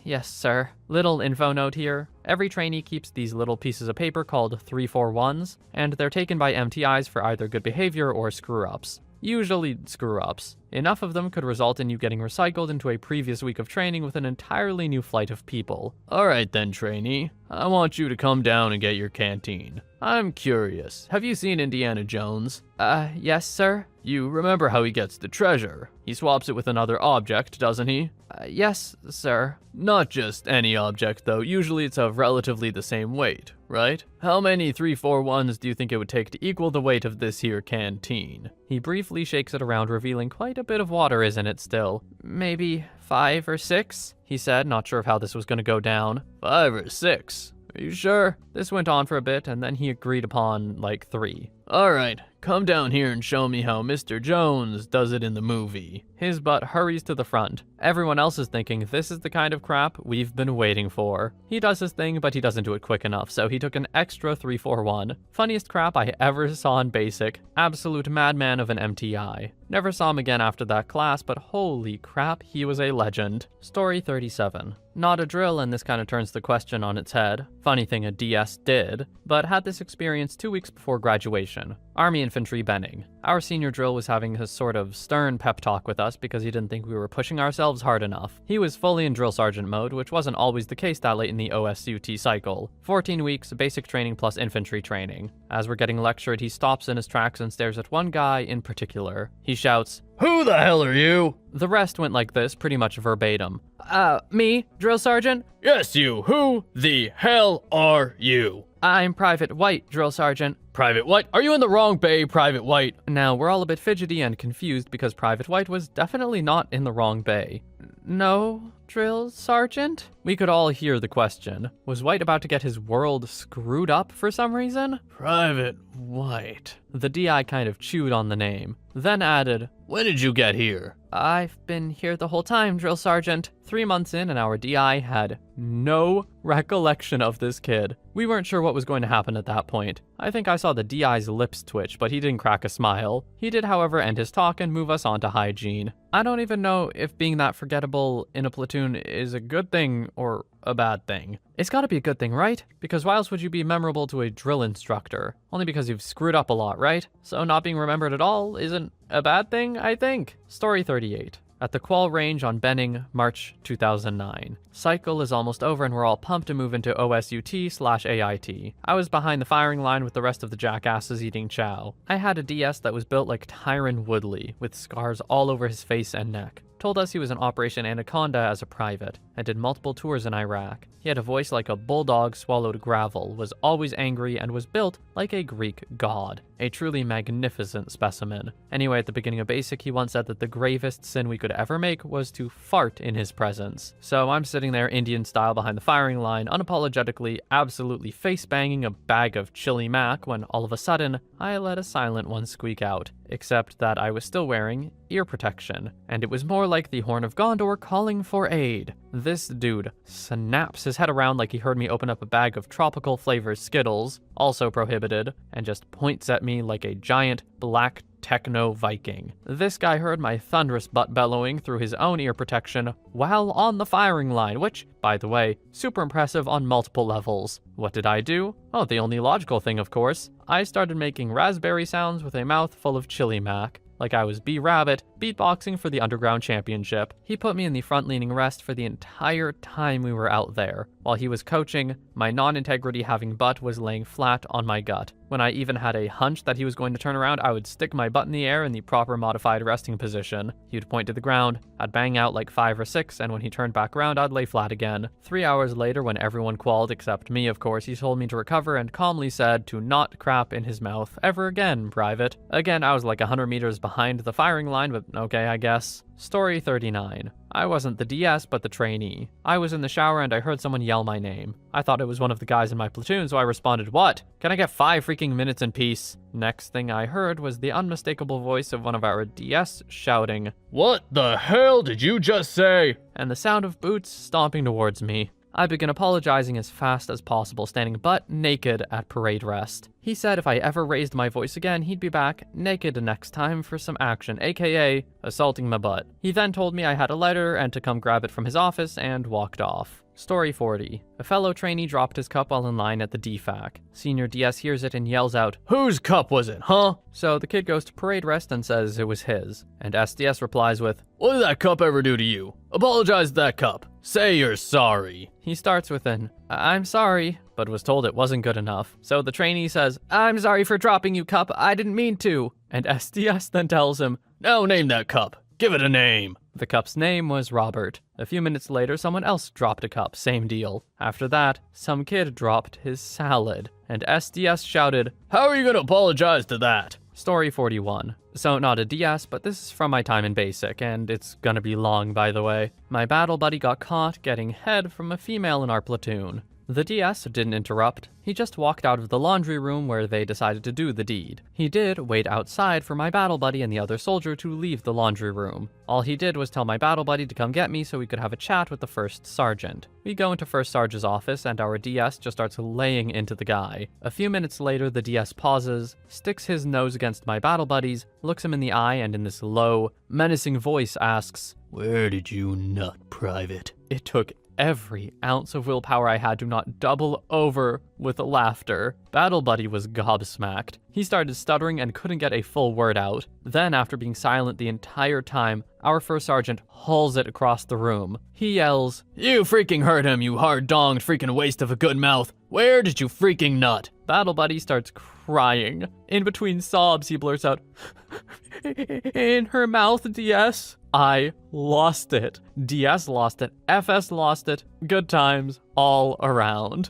Yes, sir. Little info note here. Every trainee keeps these little pieces of paper called 341s, and they're taken by MTIs for either good behavior or screw-ups. Usually screw-ups. Enough of them could result in you getting recycled into a previous week of training with an entirely new flight of people. "Alright then, trainee. I want you to come down and get your canteen. I'm curious. Have you seen Indiana Jones?" Yes, sir. "You remember how he gets the treasure? He swaps it with another object, doesn't he?" Yes, sir. "Not just any object, though. Usually it's of relatively the same weight, right? How many 341s do you think it would take to equal the weight of this here canteen?" He briefly shakes it around, revealing quite a bit of water is in it still. "Maybe 5 or 6, he said, not sure of how this was going to go down. 5 or 6? Are you sure? This went on for a bit, and then he agreed upon, 3. "Alright, come down here and show me how Mr. Jones does it in the movie." His butt hurries to the front. Everyone else is thinking this is the kind of crap we've been waiting for. He does his thing, but he doesn't do it quick enough, so he took an extra 341. Funniest crap I ever saw in basic. Absolute madman of an MTI. Never saw him again after that class, but holy crap, he was a legend. Story 37. Not a drill, and this kind of turns the question on its head. Funny thing a DS did, but had this experience 2 weeks before graduation. Army Infantry Benning. Our senior drill was having a sort of stern pep talk with us because he didn't think we were pushing ourselves hard enough. He was fully in drill sergeant mode, which wasn't always the case that late in the OSUT cycle. 14 weeks, basic training plus infantry training. As we're getting lectured, he stops in his tracks and stares at one guy in particular. He shouts, "Who the hell are you?" The rest went like this, pretty much verbatim. Me, drill sergeant?" "Yes, you. Who the hell are you?" "I'm Private White, drill sergeant." "Private White? Are you in the wrong bay, Private White?" Now, we're all a bit fidgety and confused because Private White was definitely not in the wrong bay. "No, drill sergeant?" We could all hear the question. Was White about to get his world screwed up for some reason? "Private White." The DI kind of chewed on the name, then added, "When did you get here?" "I've been here the whole time, drill sergeant." 3 months in, and our DI had no recollection of this kid. We weren't sure what was going to happen at that point. I think I saw the DI's lips twitch, but he didn't crack a smile. He did, however, end his talk and move us on to hygiene. I don't even know if being that forgettable in a platoon is a good thing or a bad thing. It's gotta be a good thing, right? Because why else would you be memorable to a drill instructor? Only because you've screwed up a lot, right? So not being remembered at all isn't a bad thing, I think. Story 38. At the Qley range on Benning, March 2009. Cycle is almost over and we're all pumped to move into OSUT/AIT. I was behind the firing line with the rest of the jackasses eating chow. I had a DS that was built like Tyron Woodley, with scars all over his face and neck. Told us he was in Operation Anaconda as a private, and did multiple tours in Iraq. He had a voice like a bulldog swallowed gravel, was always angry, and was built like a Greek god. A truly magnificent specimen. Anyway, at the beginning of basic, he once said that the gravest sin we could ever make was to fart in his presence. So I'm sitting there Indian style behind the firing line, unapologetically, absolutely face-banging a bag of chili mac when all of a sudden, I let a silent one squeak out. Except that I was still wearing ear protection, and it was more like the Horn of Gondor calling for aid. This dude snaps his head around like he heard me open up a bag of tropical flavor Skittles, also prohibited, and just points at me like a giant black techno Viking. This guy heard my thunderous butt bellowing through his own ear protection while on the firing line, which, by the way, super impressive on multiple levels. What did I do? Oh, the only logical thing, of course. I started making raspberry sounds with a mouth full of chili mac, like I was B-Rabbit, beatboxing for the Underground Championship. He put me in the front-leaning rest for the entire time we were out there. While he was coaching, my non-integrity having butt was laying flat on my gut. When I even had a hunch that he was going to turn around, I would stick my butt in the air in the proper modified resting position. He would point to the ground, I'd bang out like 5 or 6, and when he turned back around, I'd lay flat again. 3 hours later, when everyone qualled except me, of course, he told me to recover and calmly said to not crap in his mouth ever again, Private. Again, I was like 100 meters behind the firing line, but okay, I guess. Story 39. I wasn't the DS, but the trainee. I was in the shower and I heard someone yell my name. I thought it was one of the guys in my platoon, so I responded, "What? Can I get 5 freaking minutes in peace?" Next thing I heard was the unmistakable voice of one of our DS shouting, "What the hell did you just say?" And the sound of boots stomping towards me. I began apologizing as fast as possible, standing butt naked at parade rest. He said if I ever raised my voice again, he'd be back naked next time for some action, aka assaulting my butt. He then told me I had a letter and to come grab it from his office and walked off. Story 40. A fellow trainee dropped his cup while in line at the DFAC. Senior DS hears it and yells out, "Whose cup was it, huh?" So the kid goes to parade rest and says it was his. And SDS replies with, "What did that cup ever do to you? Apologize to that cup. Say you're sorry." He starts with an, "I'm sorry," but was told it wasn't good enough. So the trainee says, "I'm sorry for dropping you, cup. I didn't mean to." And SDS then tells him, "Now name that cup. Give it a name." The cup's name was Robert. A few minutes later, someone else dropped a cup, same deal. After that, some kid dropped his salad, and SDS shouted, "How are you gonna apologize to that?" Story 41. So not a DS, but this is from my time in basic, and it's gonna be long, by the way. My battle buddy got caught getting head from a female in our platoon. The DS didn't interrupt. He just walked out of the laundry room where they decided to do the deed. He did wait outside for my battle buddy and the other soldier to leave the laundry room. All he did was tell my battle buddy to come get me so we could have a chat with the first sergeant. We go into first sergeant's office and our DS just starts laying into the guy. A few minutes later, the DS pauses, sticks his nose against my battle buddy's, looks him in the eye, and in this low, menacing voice asks, "Where did you nut, Private?" It took every ounce of willpower I had to not double over with laughter. Battle buddy was gobsmacked. He started stuttering and couldn't get a full word out. Then, after being silent the entire time, our first sergeant hauls it across the room. He yells, "You freaking heard him, you hard-donged freaking waste of a good mouth. Where did you freaking nut?" Battle buddy starts crying. In between sobs, he blurts out, "In her mouth, DS." I lost it. DS lost it. FS lost it. Good times all around.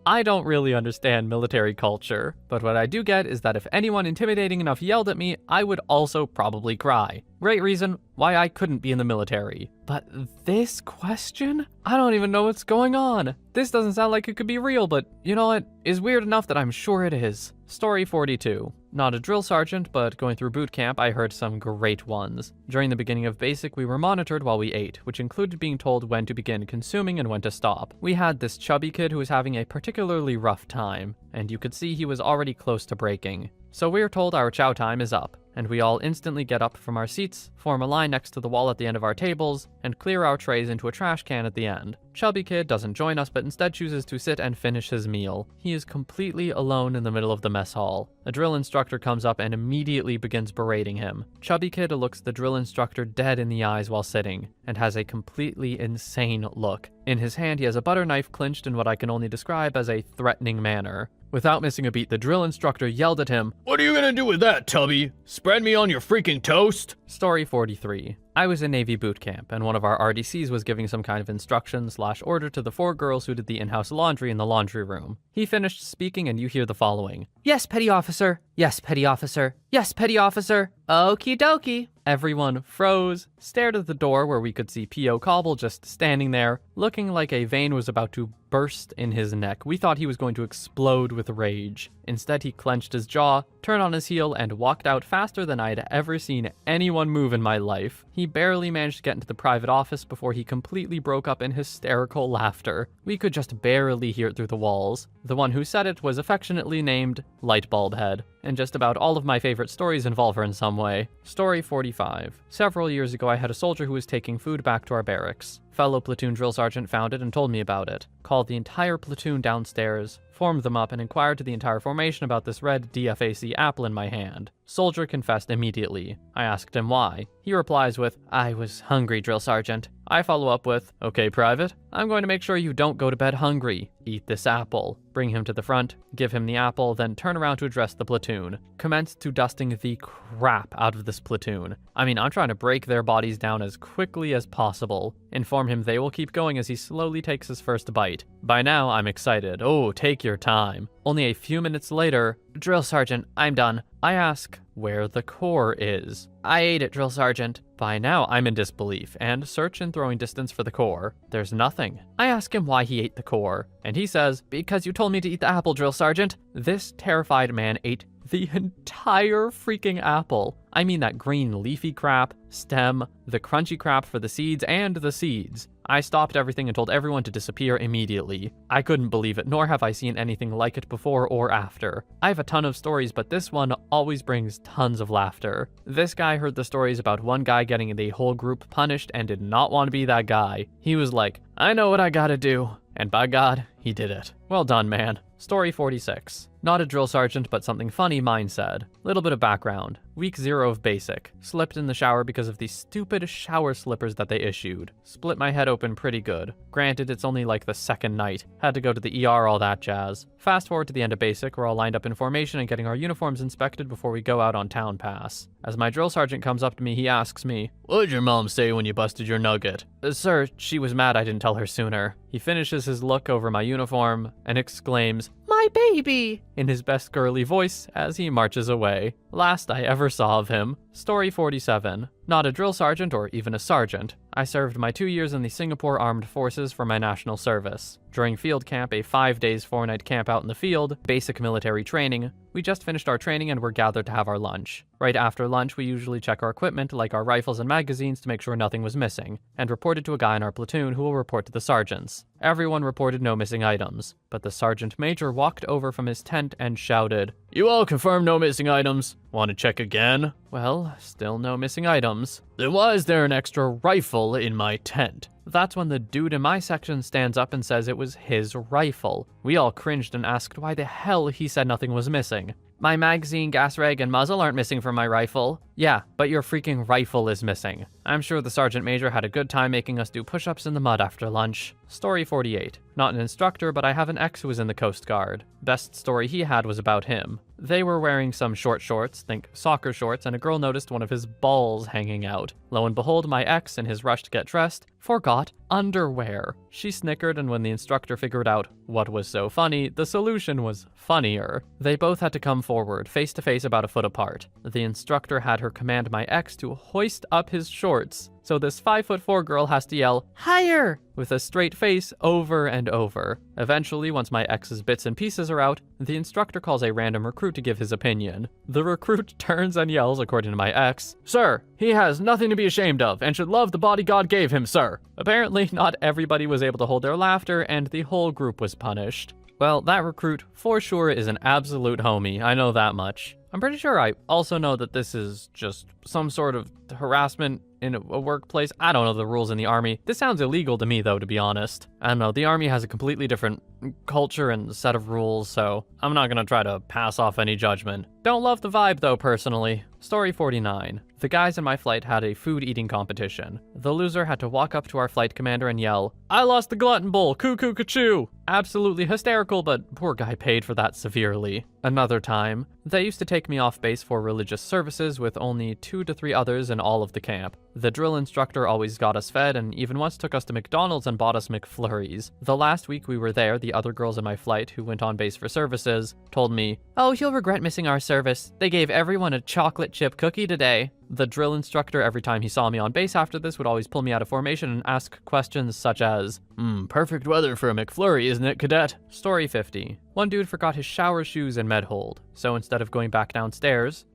I don't really understand military culture, but what I do get is that if anyone intimidating enough yelled at me, I would also probably cry. Great reason why I couldn't be in the military. But this question? I don't even know what's going on. This doesn't sound like it could be real, but you know what? Is weird enough that I'm sure it is. Story 42. Not a drill sergeant, but going through boot camp, I heard some great ones. During the beginning of basic, we were monitored while we ate, which included being told when to begin consuming and when to stop. We had this chubby kid who was having a particularly rough time, and you could see he was already close to breaking. So we are told our chow time is up, and we all instantly get up from our seats, form a line next to the wall at the end of our tables, and clear our trays into a trash can at the end. Chubby kid doesn't join us, but instead chooses to sit and finish his meal. He is completely alone in the middle of the mess hall. A drill instructor comes up and immediately begins berating him. Chubby kid looks the drill instructor dead in the eyes while sitting, and has a completely insane look. In his hand, he has a butter knife clinched in what I can only describe as a threatening manner. Without missing a beat, the drill instructor yelled at him, "What are you gonna do with that, Tubby? Spread me on your freaking toast?" Story 43. I was in Navy boot camp, and one of our RDCs was giving some kind of instruction/order to the 4 girls who did the in-house laundry in the laundry room. He finished speaking, and you hear the following. Yes, petty officer. Yes, petty officer. Yes, petty officer. Okie dokie. Everyone froze, stared at the door where we could see P.O. Cobble just standing there, looking like a vein was about to burst in his neck. We thought he was going to explode with rage. Instead, he clenched his jaw, turned on his heel, and walked out faster than I'd ever seen anyone move in my life. He barely managed to get into the private office before he completely broke up in hysterical laughter. We could just barely hear it through the walls. The one who said it was affectionately named Lightbulb Head, and just about all of my favorite stories involve her in some way. Story 45. Several years ago, I had a soldier who was taking food back to our barracks. Fellow platoon drill sergeant found it and told me about it. Called the entire platoon downstairs, formed them up, and inquired to the entire formation about this red DFAC apple in my hand. Soldier confessed immediately. I asked him why. He replies with, "I was hungry, drill sergeant." I follow up with, "Okay, Private, I'm going to make sure you don't go to bed hungry. Eat this apple." Bring him to the front, give him the apple, then turn around to address the platoon. Commenced to dusting the crap out of this platoon. I mean, I'm trying to break their bodies down as quickly as possible. Inform him they will keep going as he slowly takes his first bite. By now, I'm excited. Oh, take your time. Only a few minutes later, "Drill sergeant, I'm done." I ask where the core is. "I ate it, drill sergeant." By now, I'm in disbelief and search in throwing distance for the core. There's nothing. I ask him why he ate the core, and he says, "Because you told me to eat the apple, drill sergeant." This terrified man ate the entire freaking apple. I mean that green leafy crap, stem, the crunchy crap for the seeds, and the seeds. I stopped everything and told everyone to disappear immediately. I couldn't believe it, nor have I seen anything like it before or after. I have a ton of stories, but this one always brings tons of laughter. This guy heard the stories about one guy getting the whole group punished and did not want to be that guy. He was like, "I know what I gotta do." And by God, he did it. Well done, man. Story 46. Not a drill sergeant, but something funny mine said. Little bit of background. Week 0 of basic. Slipped in the shower because of the stupid shower slippers that they issued. Split my head open pretty good. Granted, it's only like the second night. Had to go to the ER, all that jazz. Fast forward to the end of basic, we're all lined up in formation and getting our uniforms inspected before we go out on town pass. As my drill sergeant comes up to me, he asks me, "What did your mom say when you busted your nugget?" "Sir, she was mad I didn't tell her sooner." He finishes his look over my uniform and exclaims, "My baby!" in his best girly voice as he marches away. Last I ever saw of him. Story 47. Not a drill sergeant or even a sergeant. I served my 2 years in the Singapore Armed Forces for my national service. During field camp, a 5 days, 4-night camp out in the field, basic military training, we just finished our training and were gathered to have our lunch. Right after lunch, we usually check our equipment, like our rifles and magazines, to make sure nothing was missing, and reported to a guy in our platoon who will report to the sergeants. Everyone reported no missing items, but the sergeant major walked over from his tent and shouted, "You all confirm no missing items? Want to check again?" Well, still no missing items. "Then why is there an extra rifle in my tent?" That's when the dude in my section stands up and says it was his rifle. We all cringed and asked why the hell he said nothing was missing. "My magazine, gas rag, and muzzle aren't missing from my rifle." "Yeah, but your freaking rifle is missing." I'm sure the sergeant major had a good time making us do push-ups in the mud after lunch. Story 48. Not an instructor, but I have an ex who was in the Coast Guard. Best story he had was about him. They were wearing some short shorts, think soccer shorts, and a girl noticed one of his balls hanging out. Lo and behold, my ex, in his rush to get dressed, forgot underwear. She snickered, and when the instructor figured out what was so funny, the solution was funnier. They both had to come forward, face to face about a foot apart. The instructor had her command my ex to hoist up his shorts. So this 5'4" girl has to yell, "Higher!" with a straight face over and over. Eventually, once my ex's bits and pieces are out, the instructor calls a random recruit to give his opinion. The recruit turns and yells, according to my ex, "Sir, he has nothing to be ashamed of and should love the body God gave him, sir." Apparently, not everybody was able to hold their laughter, and the whole group was punished. Well, that recruit for sure is an absolute homie, I know that much. I'm pretty sure I also know that this is just some sort of harassment in a workplace. I don't know the rules in the Army. This sounds illegal to me, though, to be honest. I don't know, the Army has a completely different culture and set of rules, so I'm not gonna try to pass off any judgment. Don't love the vibe, though, personally. Story 49. The guys in my flight had a food eating competition. The loser had to walk up to our flight commander and yell, "I lost the glutton bowl, coo-coo-ca-choo!" absolutely hysterical, but poor guy paid for that severely. Another time, they used to take me off base for religious services with only 2 to 3 others in all of the camp. The drill instructor always got us fed and even once took us to McDonald's and bought us McFlurries. The last week we were there, the other girls in my flight who went on base for services told me, "Oh, you'll regret missing our service. They gave everyone a chocolate chip cookie today." The drill instructor, every time he saw me on base after this, would always pull me out of formation and ask questions such as, perfect weather for a McFlurry, isn't it, cadet? Story 50. One dude forgot his shower shoes in med hold, so instead of going back downstairs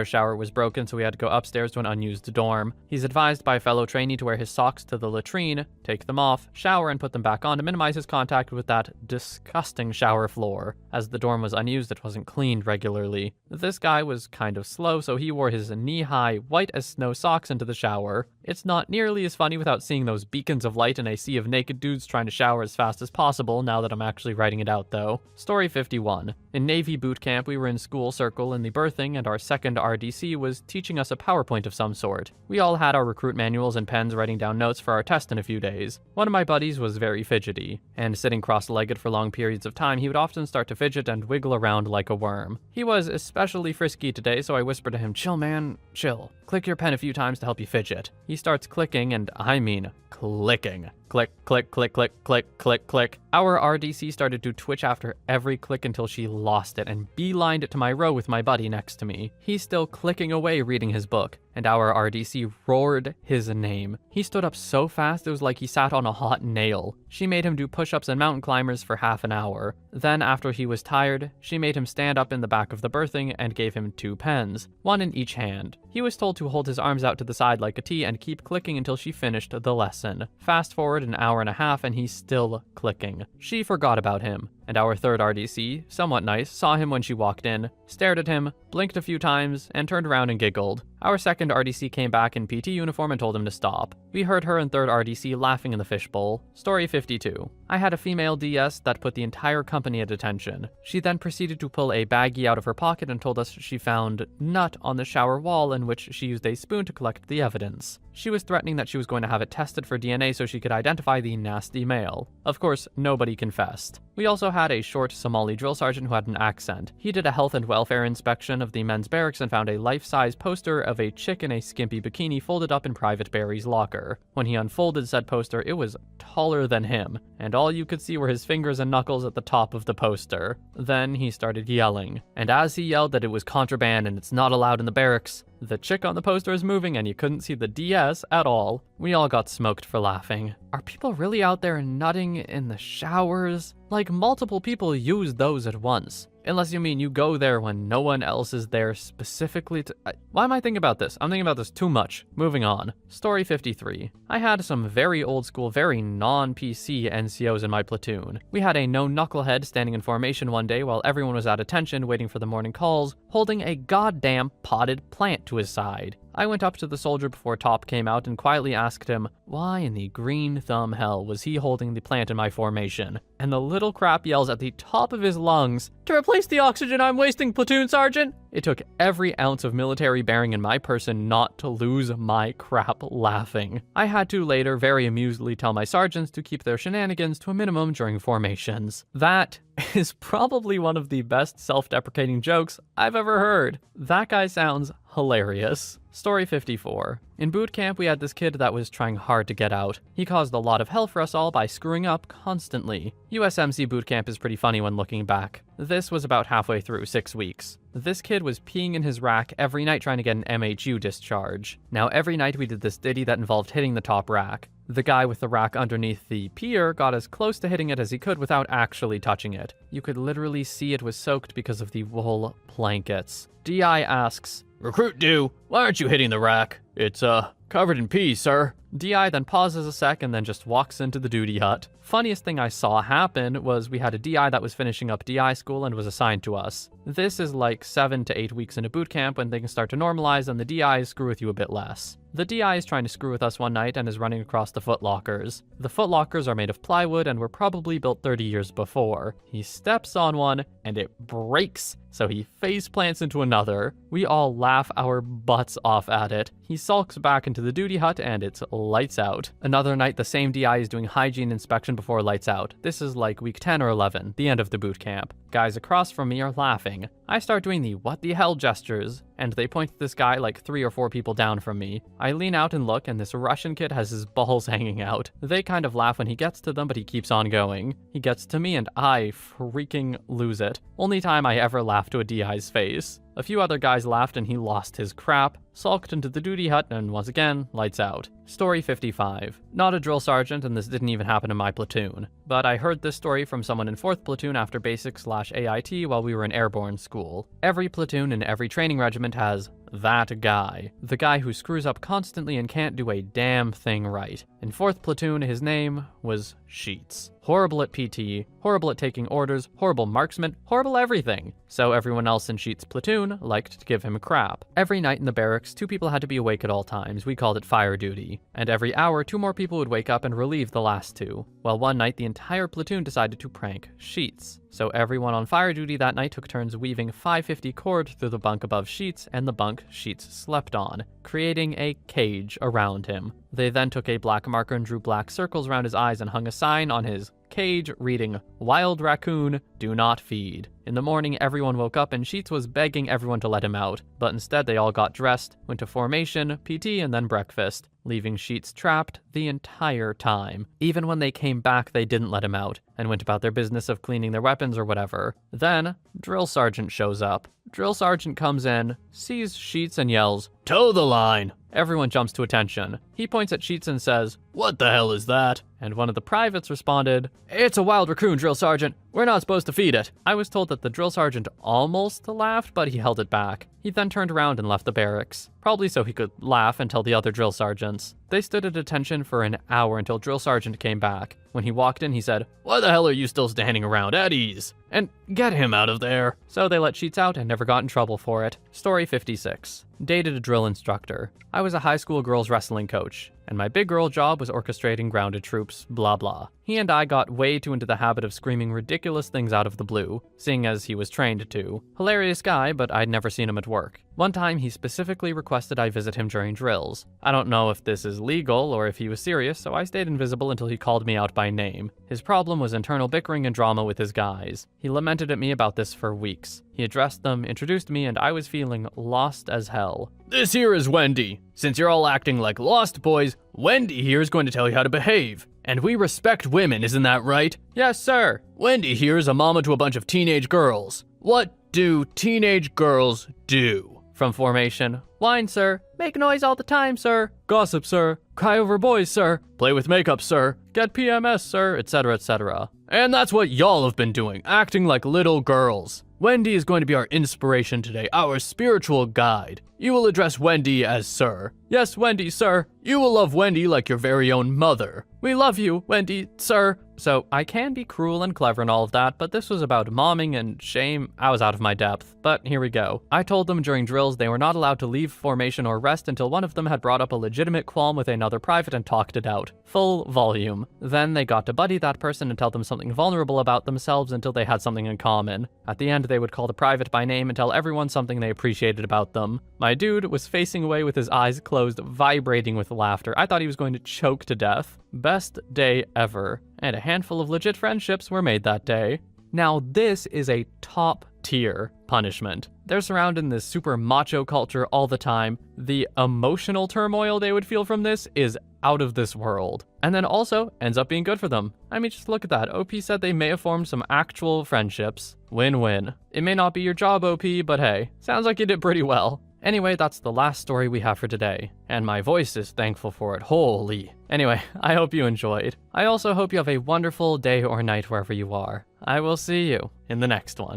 shower was broken, so we had to go upstairs to an unused dorm. He's advised by a fellow trainee to wear his socks to the latrine, take them off, shower, and put them back on to minimize his contact with that disgusting shower floor. As the dorm was unused, it wasn't cleaned regularly. This guy was kind of slow, so he wore his knee-high, white-as-snow socks into the shower. It's not nearly as funny without seeing those beacons of light in a sea of naked dudes trying to shower as fast as possible, now that I'm actually writing it out though. Story 51. In Navy boot camp, we were in school circle in the berthing, and our second RDC was teaching us a PowerPoint of some sort. We all had our recruit manuals and pens writing down notes for our test in a few days. One of my buddies was very fidgety, and sitting cross-legged for long periods of time, he would often start to fidget and wiggle around like a worm. He was especially frisky today, so I whispered to him, "Chill, man, chill. Click your pen a few times to help you fidget." He starts clicking, and I mean clicking. Click, click, click, click, click, click, click. Our RDC started to twitch after every click until she lost it and beelined it to my row with my buddy next to me. He's still clicking away reading his book, and our RDC roared his name. He stood up so fast it was like he sat on a hot nail. She made him do push-ups and mountain climbers for half an hour. Then, after he was tired, she made him stand up in the back of the berthing and gave him 2 pens, one in each hand. He was told to hold his arms out to the side like a T and keep clicking until she finished the lesson. Fast forward an hour and a half and he's still clicking. She forgot about him, and our third RDC, somewhat nice, saw him when she walked in, stared at him, blinked a few times, and turned around and giggled. Our second RDC came back in PT uniform and told him to stop. We heard her and third RDC laughing in the fishbowl. Story 52. I had a female DS that put the entire company at attention. She then proceeded to pull a baggie out of her pocket and told us she found nut on the shower wall in which she used a spoon to collect the evidence. She was threatening that she was going to have it tested for DNA so she could identify the nasty male. Of course, nobody confessed. We also had a short Somali drill sergeant who had an accent. He did a health and welfare inspection of the men's barracks and found a life-size poster of a chick in a skimpy bikini folded up in Private Barry's locker. When he unfolded said poster, it was taller than him, and all you could see were his fingers and knuckles at the top of the poster. Then he started yelling, and as he yelled that it was contraband and it's not allowed in the barracks, the chick on the poster is moving and you couldn't see the DS at all. We all got smoked for laughing. Are people really out there nutting in the showers? Like, multiple people use those at once. Unless you mean you go there when no one else is there specifically to... Why am I thinking about this? I'm thinking about this too much. Moving on. Story 53. I had some very old school, very non-PC NCOs in my platoon. We had a no knucklehead standing in formation one day while everyone was at attention waiting for the morning calls, holding a goddamn potted plant to his side. I went up to the soldier before Top came out and quietly asked him, why in the green thumb hell was he holding the plant in my formation? And the little crap yells at the top of his lungs, "To replace the oxygen I'm wasting, platoon sergeant!" It took every ounce of military bearing in my person not to lose my crap laughing. I had to later very amusedly tell my sergeants to keep their shenanigans to a minimum during formations. That is probably one of the best self-deprecating jokes I've ever heard. That guy sounds hilarious. Story 54. In boot camp, we had this kid that was trying hard to get out. He caused a lot of hell for us all by screwing up constantly. USMC boot camp is pretty funny when looking back. This was about halfway through 6 weeks. This kid was peeing in his rack every night trying to get an MHU discharge. Now every night we did this ditty that involved hitting the top rack. The guy with the rack underneath the pier got as close to hitting it as he could without actually touching it. You could literally see it was soaked because of the wool blankets. DI asks, "Recruit Do, why aren't you hitting the rack?" "It's, covered in pee, sir." DI then pauses a sec and then just walks into the duty hut. Funniest thing I saw happen was we had a DI that was finishing up DI school and was assigned to us. This is like 7 to 8 weeks into boot camp when things start to normalize and the DIs screw with you a bit less. The DI is trying to screw with us one night and is running across the footlockers. The footlockers are made of plywood and were probably built 30 years before. He steps on one and it breaks, so he face plants into another. We all laugh our butts off at it. He sulks back into the duty hut and it's lights out. Another night, the same DI is doing hygiene inspection before lights out. This is like week 10 or 11, the end of the boot camp. Guys across from me are laughing. I start doing the what the hell gestures, and they point to this guy like 3 or 4 people down from me. I lean out and look, and this Russian kid has his balls hanging out. They kind of laugh when he gets to them, but he keeps on going. He gets to me and I freaking lose it. Only time I ever laugh to a DI's face. A few other guys laughed and he lost his crap, sulked into the duty hut, and once again, lights out. Story 55. Not a drill sergeant, and this didn't even happen in my platoon. But I heard this story from someone in 4th platoon after basic/AIT while we were in airborne school. Every platoon and every training regiment has that guy. The guy who screws up constantly and can't do a damn thing right. In 4th platoon, his name was Sheets. Horrible at PT, horrible at taking orders, horrible marksman, horrible everything. So everyone else in Sheets' platoon liked to give him crap. Every night in the barracks, 2 people had to be awake at all times. We called it fire duty. And every hour, 2 more people would wake up and relieve the last 2. Well, one night, the entire platoon decided to prank Sheets. So everyone on fire duty that night took turns weaving 550 cord through the bunk above Sheets and the bunk Sheets slept on, creating a cage around him. They then took a black marker and drew black circles around his eyes and hung a sign on his cage reading, "Wild raccoon, do not feed." In the morning, everyone woke up and Sheets was begging everyone to let him out, but instead they all got dressed, went to formation, PT, and then breakfast, leaving Sheets trapped the entire time. Even when they came back, they didn't let him out, and went about their business of cleaning their weapons or whatever. Then, Drill Sergeant shows up. Drill Sergeant comes in, sees Sheets and yells, "Toe the line!" Everyone jumps to attention. He points at Sheets and says, "What the hell is that?" And one of the privates responded, "It's a wild raccoon, Drill Sergeant. We're not supposed to feed it." I was told that the Drill Sergeant almost laughed, but he held it back. He then turned around and left the barracks, probably so he could laugh and tell the other drill sergeants. They stood at attention for an hour until Drill Sergeant came back. When he walked in, he said, "Why the hell are you still standing around at ease? And get him out of there." So they let Sheets out and never got in trouble for it. Story 56. Dated a drill instructor. I was a high school girls wrestling coach, and my big girl job was orchestrating grounded troops, blah blah. He and I got way too into the habit of screaming ridiculous things out of the blue, seeing as he was trained to. Hilarious guy, but I'd never seen him at work. One time, he specifically requested I visit him during drills. I don't know if this is legal or if he was serious, so I stayed invisible until he called me out by name. His problem was internal bickering and drama with his guys. He lamented at me about this for weeks. He addressed them, introduced me, and I was feeling lost as hell. "This here is Wendy. Since you're all acting like lost boys, Wendy here is going to tell you how to behave. And we respect women, isn't that right?" "Yes, sir." "Wendy here is a mama to a bunch of teenage girls. What do teenage girls do?" From formation, "Whine, sir. Make noise all the time, sir. Gossip, sir. Cry over boys, sir. Play with makeup, sir. Get PMS, sir," etc., etc. "And that's what y'all have been doing, acting like little girls. Wendy is going to be our inspiration today, our spiritual guide. You will address Wendy as sir." "Yes, Wendy, sir." "You will love Wendy like your very own mother." "We love you, Wendy, sir." So I can be cruel and clever and all of that, but this was about momming and shame. I was out of my depth, but here we go. I told them during drills they were not allowed to leave formation or rest until one of them had brought up a legitimate qualm with another private and talked it out. Full volume. Then they got to buddy that person and tell them something vulnerable about themselves until they had something in common. At the end, they would call the private by name and tell everyone something they appreciated about them. My dude was facing away with his eyes closed, vibrating with laughter. I thought he was going to choke to death. Best day ever. And a handful of legit friendships were made that day. Now this is a top tier punishment. They're surrounded in this super macho culture all the time. The emotional turmoil they would feel from this is out of this world. And then also ends up being good for them. I mean, just look at that. OP said they may have formed some actual friendships. Win-win. It may not be your job, OP, but hey, sounds like you did pretty well. Anyway, that's the last story we have for today, and my voice is thankful for it, holy. Anyway, I hope you enjoyed. I also hope you have a wonderful day or night wherever you are. I will see you in the next one.